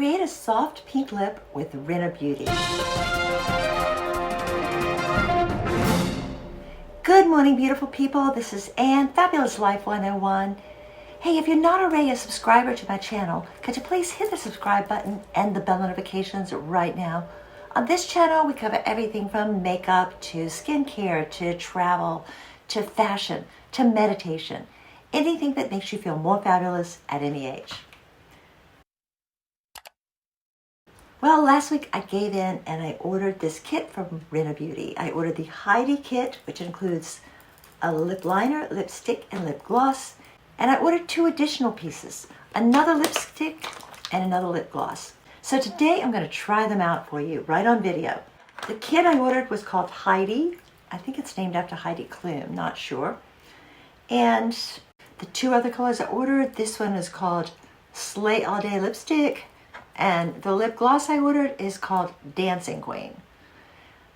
Create a soft pink lip with Rinna Beauty. Good morning, beautiful people. This is Anne, Fabulous Life 101. Hey, if you're not already a subscriber to my channel, could you please hit the subscribe button and the bell notifications right now? On this channel, we cover everything from makeup to skincare to travel to fashion to meditation. Anything that makes you feel more fabulous at any age. Well, last week I gave in and I ordered this kit from Rinna Beauty. I ordered the Heidi kit, which includes a lip liner, lipstick, and lip gloss. And I ordered 2 additional pieces, another lipstick and another lip gloss. So today I'm going to try them out for you right on video. The kit I ordered was called Heidi. I think it's named after Heidi Klum, not sure. And the 2 other colors I ordered, this one is called Slay All Day Lipstick. And the lip gloss I ordered is called Dancing Queen.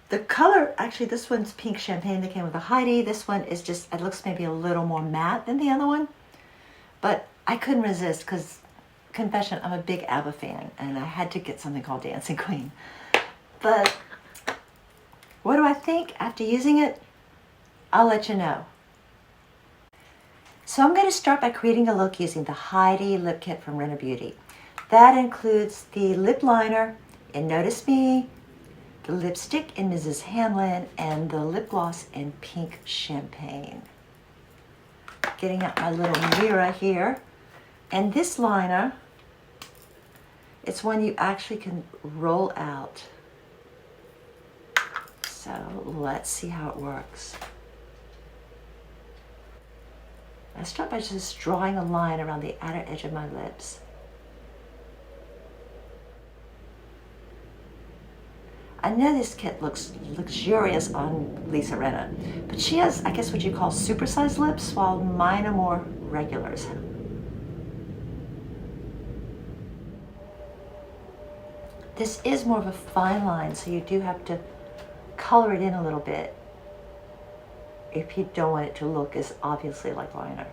The color, actually this one's pink champagne that came with the Heidi. This one is just, it looks maybe a little more matte than the other one. But I couldn't resist because, confession, I'm a big ABBA fan and I had to get something called Dancing Queen. But what do I think after using it? I'll let you know. So I'm going to start by creating a look using the Heidi Lip Kit from Rinna Beauty. That includes the lip liner in Notice Me, the lipstick in Mrs. Hamlin, and the lip gloss in Pink Champagne. Getting out my little mirror here. And this liner, it's one you actually can roll out. So let's see how it works. I start by just drawing a line around the outer edge of my lips. I know this kit looks luxurious on Lisa Rinna, but she has, I guess, what you call supersized lips, while mine are more regulars. This is more of a fine line, so you do have to color it in a little bit if you don't want it to look as obviously like liner.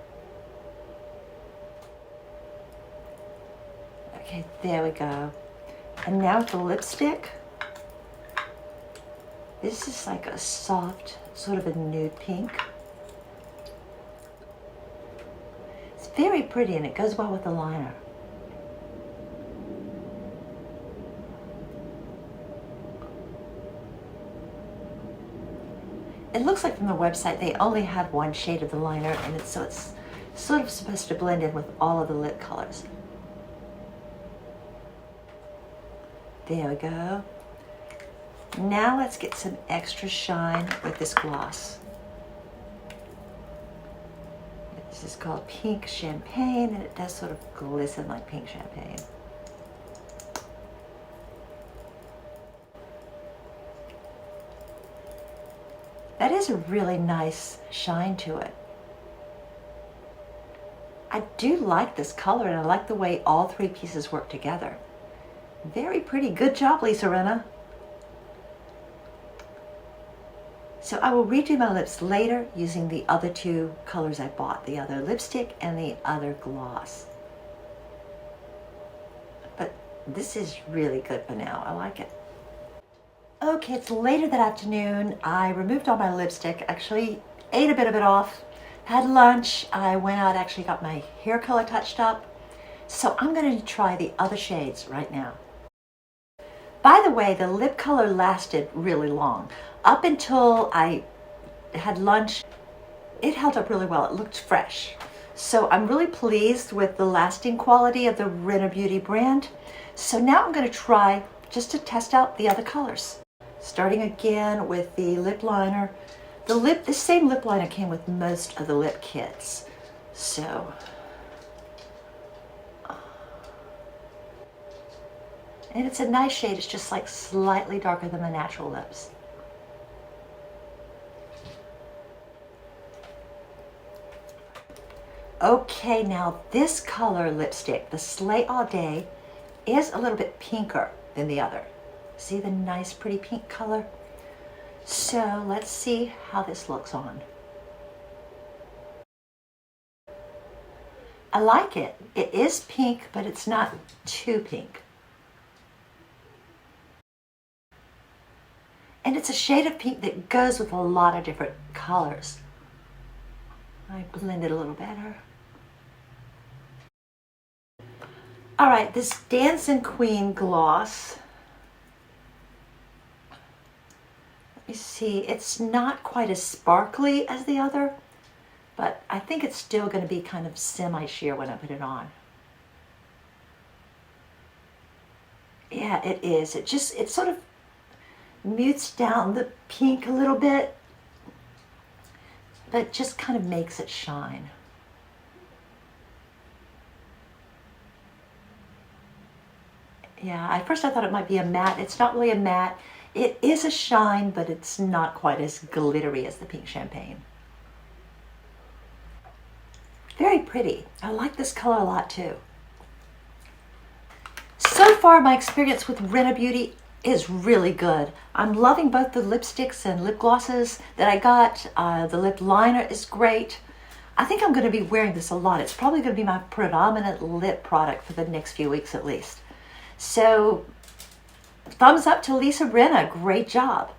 Okay, there we go. And now with the lipstick, this is like a soft, sort of a nude pink. It's very pretty and it goes well with the liner. It looks like from the website they only had 1 shade of the liner, and it's sort of supposed to blend in with all of the lip colors. There we go. Now let's get some extra shine with this gloss. This is called Pink Champagne, and it does sort of glisten like pink champagne. That is a really nice shine to it. I do like this color, and I like the way all 3 pieces work together. Very pretty. Good job, Lisa Rinna. So I will redo my lips later using the other 2 colors I bought, the other lipstick and the other gloss. But this is really good for now. I like it. Okay, it's later that afternoon. I removed all my lipstick, actually ate a bit of it off, had lunch. I went out, actually got my hair color touched up. So I'm going to try the other shades right now. By the way, the lip color lasted really long. Up until I had lunch, it held up really well. It looked fresh. So I'm really pleased with the lasting quality of the Rinna Beauty brand. So now I'm going to try just to test out the other colors. Starting again with the lip liner. The same lip liner came with most of the lip kits. So, and it's a nice shade. It's just like slightly darker than the natural lips. Okay, now this color lipstick, the Slay All Day, is a little bit pinker than the other. See the nice pretty pink color? So let's see how this looks on. I like it. It is pink, but it's not too pink. it's a shade of pink that goes with a lot of different colors. I blend it a little better. All right, this Dancing Queen gloss. Let me see, it's not quite as sparkly as the other, but I think it's still going to be kind of semi-sheer when I put it on. Yeah, it is. It sort of mutes down the pink a little bit, but just kind of makes it shine. Yeah, at first I thought it might be a matte. It's not really a matte. It is a shine, but it's not quite as glittery as the pink champagne. Very pretty. I like this color a lot too. So far, my experience with Rinna Beauty is really good. I'm loving both the lipsticks and lip glosses that I got. The lip liner is great. I think I'm going to be wearing this a lot. It's probably going to be my predominant lip product for the next few weeks at least. So, thumbs up to Lisa Rinna. Great job.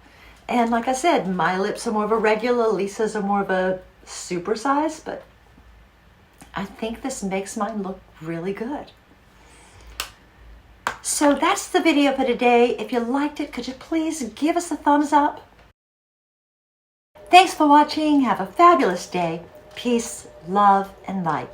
And like I said, my lips are more of a regular. Lisa's are more of a super size, but I think this makes mine look really good. So that's the video for today. If you liked it, could you please give us a thumbs up? Thanks for watching. Have a fabulous day. Peace, love, and light.